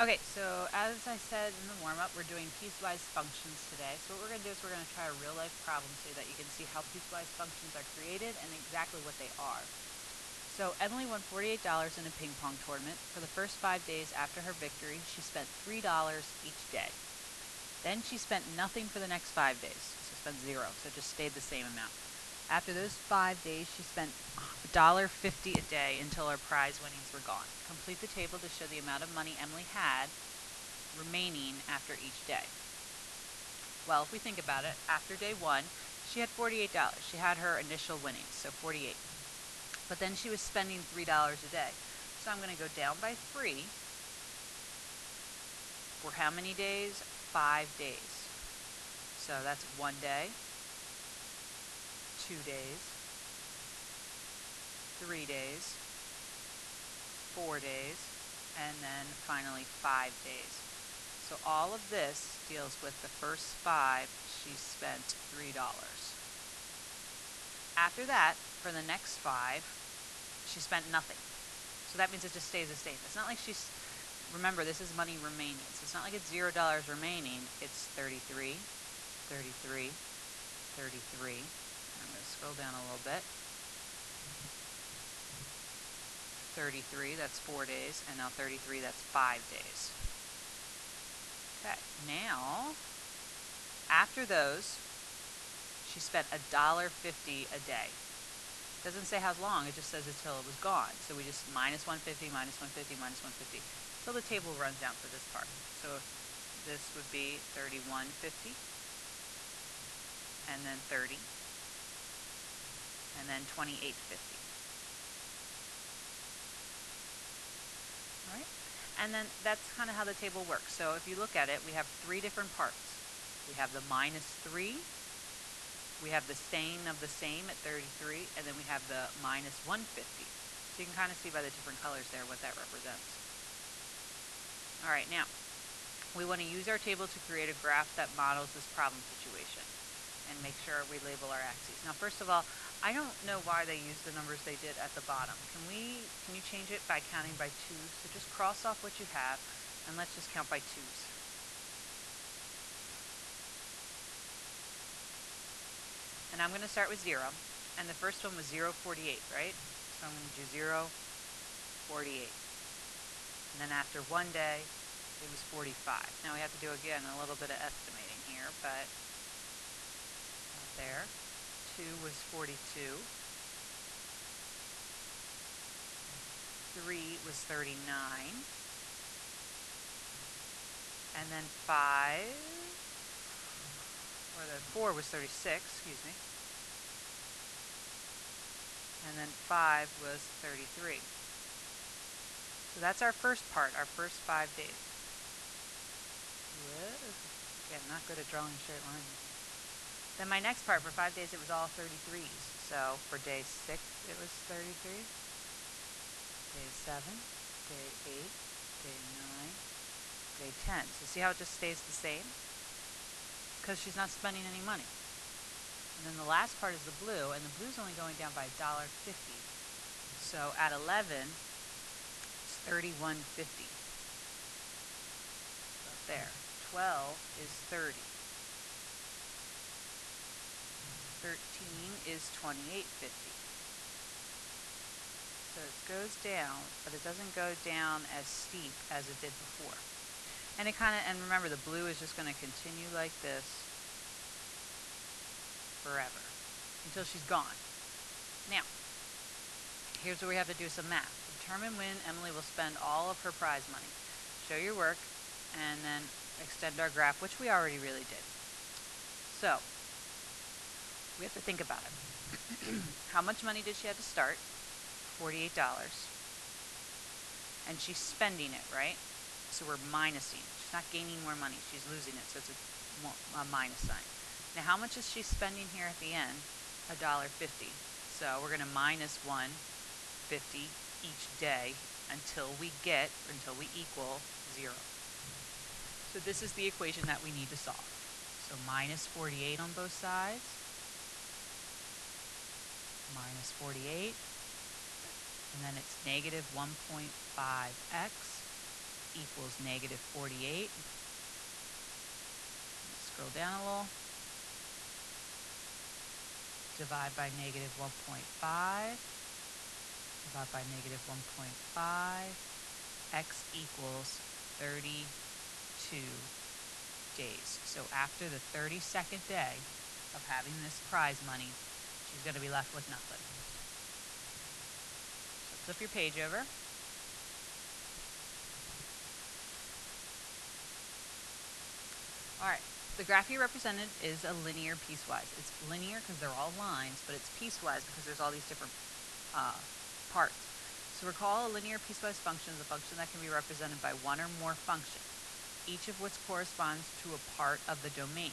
Okay, so as I said in the warm-up, we're doing piecewise functions today. So what we're going to do is we're going to try a real-life problem so that you can see how piecewise functions are created and exactly what they are. So Emily won $48 in a ping pong tournament. For the first 5 days after her victory, she spent $3 each day. Then she spent nothing for the next 5 days, so spent zero, so it just stayed the same amount. After those 5 days, she spent $1.50 a day until her prize winnings were gone. Complete the table to show the amount of money Emily had remaining after each day. Well, if we think about it, after day 1, she had $48. She had her initial winnings, so 48. But then she was spending $3 a day. So I'm going to go down by 3 for how many days? 5 days. So that's 1 day, 2 days, 3 days, 4 days, and then finally 5 days. So all of this deals with the first 5, she spent $3. After that, for the next 5, she spent nothing. So that means it just stays the same. It's not like remember, this is money remaining. So it's not like it's $0 remaining. It's 33, 33, 33. I'm going to scroll down a little bit. 33, that's 4 days. And now 33, that's 5 days. Okay, now, after those, she spent $1.50 a day. It doesn't say how long, it just says until it was gone. So we just minus 150, minus 150, minus 150, until the table runs out for this part. So this would be 31.50, and then 30, and then 28.50. All right? And then that's kind of how the table works. So if you look at it, we have 3 different parts. We have the minus 3, we have the staying of the same at 33, and then we have the minus 150. So you can kind of see by the different colors there what that represents. All right, now, we want to use our table to create a graph that models this problem situation and make sure we label our axes. Now, first of all, I don't know why they used the numbers they did at the bottom. Can you change it by counting by 2s? So just cross off what you have, and let's just count by 2s. And I'm going to start with 0. And the first one was 0.48, right? So I'm going to do 0.48. And then after 1 day, it was 45. Now we have to do, again, a little bit of estimating here, but not there. 2 was 42. 3 was 39. And then 5, or the 4 was 36, excuse me. And then 5 was 33. So that's our first part, our first 5 days. Again, not good at drawing straight lines. Then my next part, for 5 days, it was all 33s. So for day 6, it was 33. Day 7, day 8, day 9, day 10. So see how it just stays the same? Because she's not spending any money. And then the last part is the blue, and the blue's only going down by $1.50. So at 11, it's 31.50. Up there. 12 is 30. 13 is 28.50. So it goes down, but it doesn't go down as steep as it did before. And and remember, the blue is just going to continue like this forever until she's gone. Now, here's where we have to do some math. Determine when Emily will spend all of her prize money. Show your work, and then extend our graph, which we already really did. So, we have to think about it. How much money did she have to start? $48. And she's spending it, right? So we're minusing. She's not gaining more money. She's losing it, so it's a minus sign. Now, how much is she spending here at the end? $1.50. So we're going to minus 1.50 each day until we equal 0. So this is the equation that we need to solve. So minus 48 on both sides, minus 48, and then it's negative 1.5x equals negative 48. Scroll down a little. Divide by negative 1.5. Divide by negative 1.5. X equals 32 days. So after the 32nd day of having this prize money, she's going to be left with nothing. So flip your page over. All right, the graph here represented is a linear piecewise. It's linear because they're all lines, but it's piecewise because there's all these different parts. So recall a linear piecewise function is a function that can be represented by one or more functions, each of which corresponds to a part of the domain.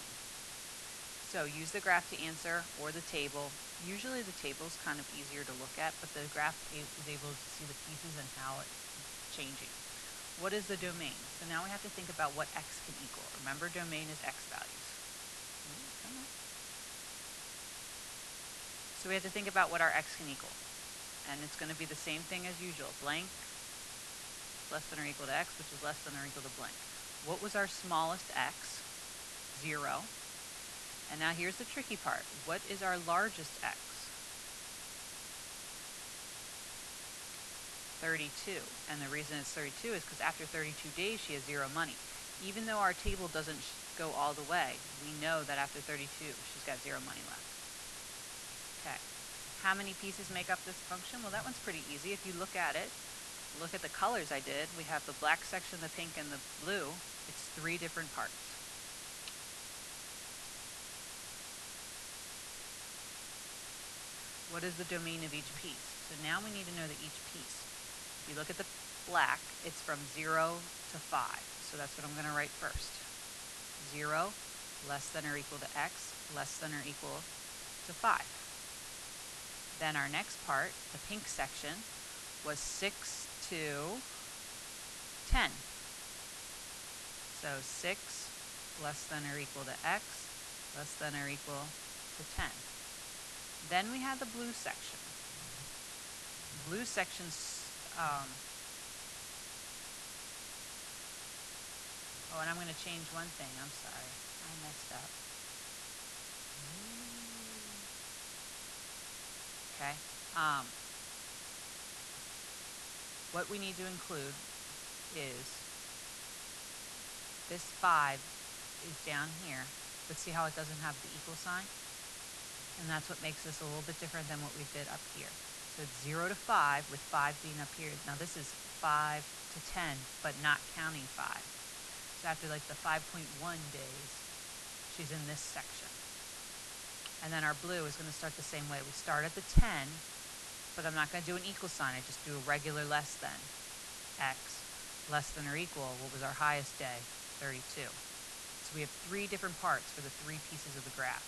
So use the graph to answer, or the table. Usually the table is kind of easier to look at, but the graph is able to see the pieces and how it's changing. What is the domain? So now we have to think about what x can equal. Remember, domain is x values. Come on. So we have to think about what our x can equal. And it's going to be the same thing as usual. Blank less than or equal to x, which is less than or equal to blank. What was our smallest x? 0. And now here's the tricky part. What is our largest x? 32. And the reason it's 32 is because after 32 days, she has 0 money. Even though our table doesn't go all the way, we know that after 32, she's got 0 money left. Okay. How many pieces make up this function? Well, that one's pretty easy. If you look at it, look at the colors I did. We have the black section, the pink, and the blue. It's 3 different parts. What is the domain of each piece? So now we need to know that each piece. If you look at the black, it's from 0 to 5. So that's what I'm going to write first. 0 less than or equal to x less than or equal to 5. Then our next part, the pink section, was 6 to 10. So 6 less than or equal to x less than or equal to 10. Then we have the blue section. Blue section's, oh, and I'm going to change one thing. I'm sorry. I messed up. Okay. What we need to include is this 5 is down here, but see how it doesn't have the equal sign? And that's what makes this a little bit different than what we did up here. So it's 0 to 5, with 5 being up here. Now this is 5 to 10, but not counting 5. So after like the 5.1 days, she's in this section. And then our blue is going to start the same way. We start at the 10, but I'm not going to do an equal sign. I just do a regular less than. X less than or equal, what was our highest day? 32. So we have 3 different parts for the 3 pieces of the graph.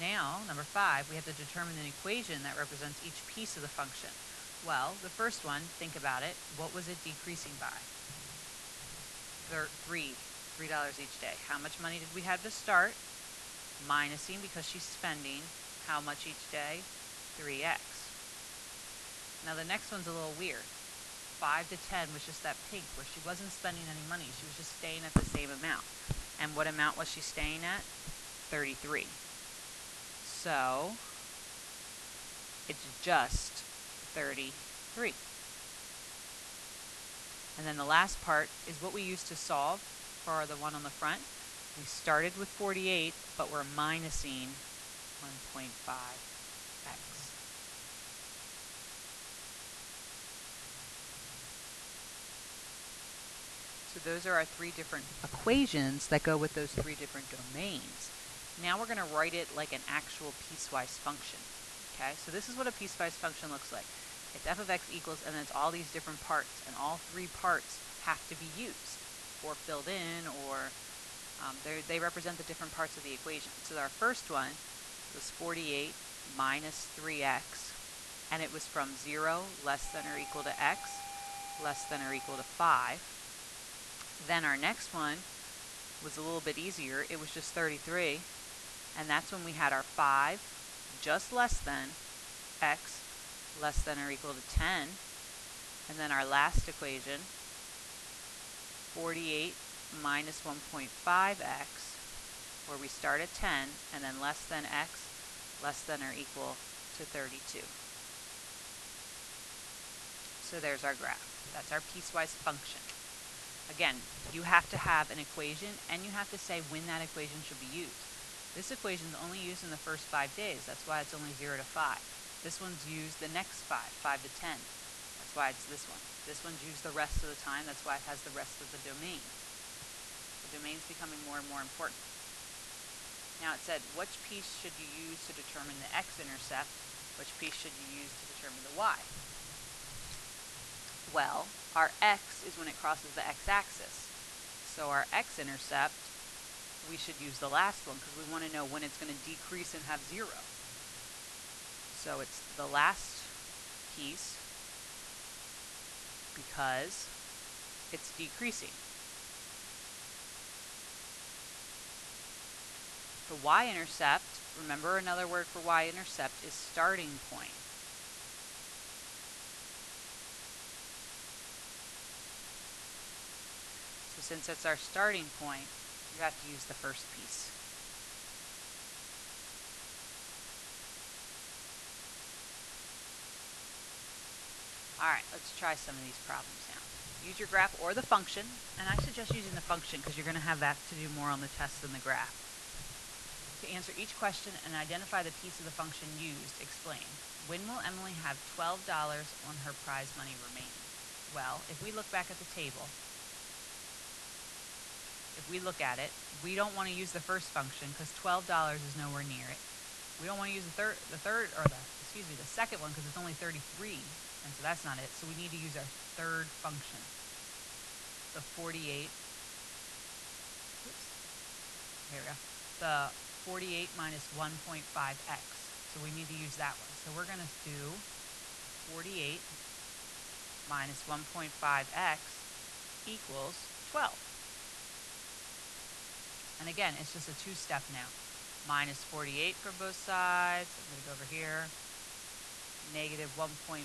Now, number 5, we have to determine an equation that represents each piece of the function. Well, the first one, think about it. What was it decreasing by? $3 each day. How much money did we have to start? Minusing because she's spending how much each day? 3x. Now the next one's a little weird. 5 to 10 was just that pink where she wasn't spending any money. She was just staying at the same amount. And what amount was she staying at? 33. So it's just 33. And then the last part is what we used to solve for the one on the front. We started with 48, but we're minusing 1.5x. So those are our 3 different equations that go with those 3 different domains. Now we're going to write it like an actual piecewise function. Okay, so this is what a piecewise function looks like. It's f of x equals, and then it's all these different parts, and all 3 parts have to be used or filled in, or they represent the different parts of the equation. So our first one was 48 minus 3x, and it was from 0 less than or equal to x less than or equal to 5. Then our next one was a little bit easier. It was just 33, and that's when we had our 5 just less than x less than or equal to 10. And then our last equation, 48 minus 1.5x, where we start at 10 and then less than x, less than or equal to 32. So there's our graph. That's our piecewise function. Again, you have to have an equation and you have to say when that equation should be used. This equation is only used in the first 5 days. That's why it's only 0 to 5. This one's used the next 5 to 10. That's why it's this one. This one's used the rest of the time. That's why it has the rest of the domain. The domain's becoming more and more important. Now it said, which piece should you use to determine the x-intercept? Which piece should you use to determine the y? Well, our x is when it crosses the x-axis. So our x-intercept, we should use the last one because we want to know when it's going to decrease and have 0. So it's the last piece because it's decreasing. The y-intercept, remember another word for y-intercept is starting point. So since it's our starting point, you have to use the first piece. Alright, let's try some of these problems now. Use your graph or the function, and I suggest using the function because you're going to have that to do more on the test than the graph. To answer each question and identify the piece of the function used, explain. When will Emily have $12 on her prize money remaining? Well, if we look back at the table, if we look at it, we don't want to use the first function because $12 is nowhere near it. We don't want to use the second one because it's only 33, and so that's not it. So we need to use our third function, the 48. Oops. Here we go. The 48 minus 1.5x. So we need to use that one. So we're going to do 48 minus 1.5x equals 12. And again, it's just a two-step now. Minus 48 from both sides. I'm going to go over here. Negative 1.5x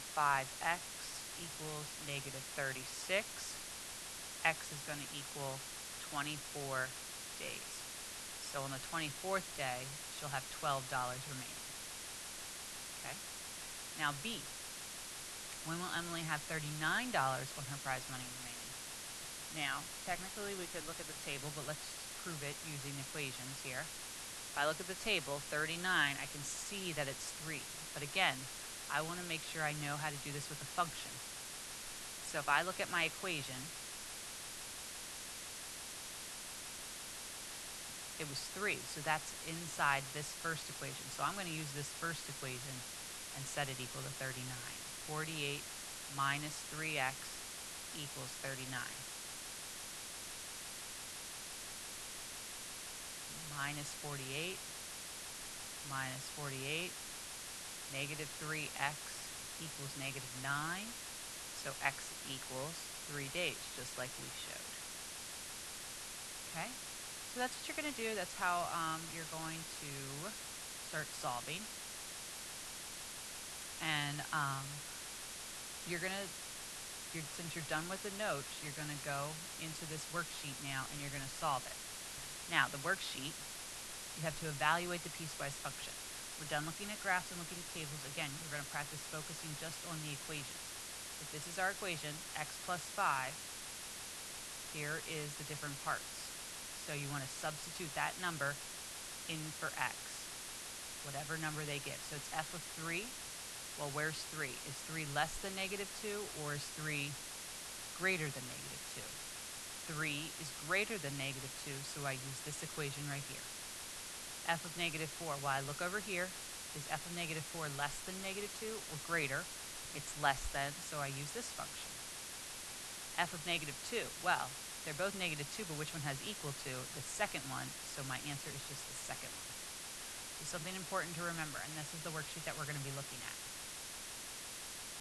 equals negative 36. X is going to equal 24 days. So on the 24th day, she'll have $12 remaining. Okay. Now B. When will Emily have $39 on her prize money remaining? Now, technically we could look at the table, but let's prove it using equations here. If I look at the table, 39, I can see that it's 3. But again, I want to make sure I know how to do this with a function. So if I look at my equation, it was 3. So that's inside this first equation. So I'm going to use this first equation and set it equal to 39. 48 minus 3x equals 39. Minus 48, minus 48, negative 3x equals negative 9. So x equals 3 days, just like we showed. Okay, so that's what you're going to do. That's how you're going to start solving. And since you're done with the notes, you're going to go into this worksheet now and you're going to solve it. Now, the worksheet, you have to evaluate the piecewise function. We're done looking at graphs and looking at tables. Again, we're going to practice focusing just on the equations. If this is our equation, x plus 5, here is the different parts. So you want to substitute that number in for x, whatever number they give. So it's f of 3. Well, where's 3? Is 3 less than negative 2 or is 3 greater than negative 2? 3 is greater than negative 2, so I use this equation right here. F of negative 4, well, I look over here. Is f of negative 4 less than negative 2 or greater? It's less than, so I use this function. F of negative 2, well, they're both negative 2, but which one has equal to? The second one, so my answer is just the second one. So something important to remember, and this is the worksheet that we're going to be looking at.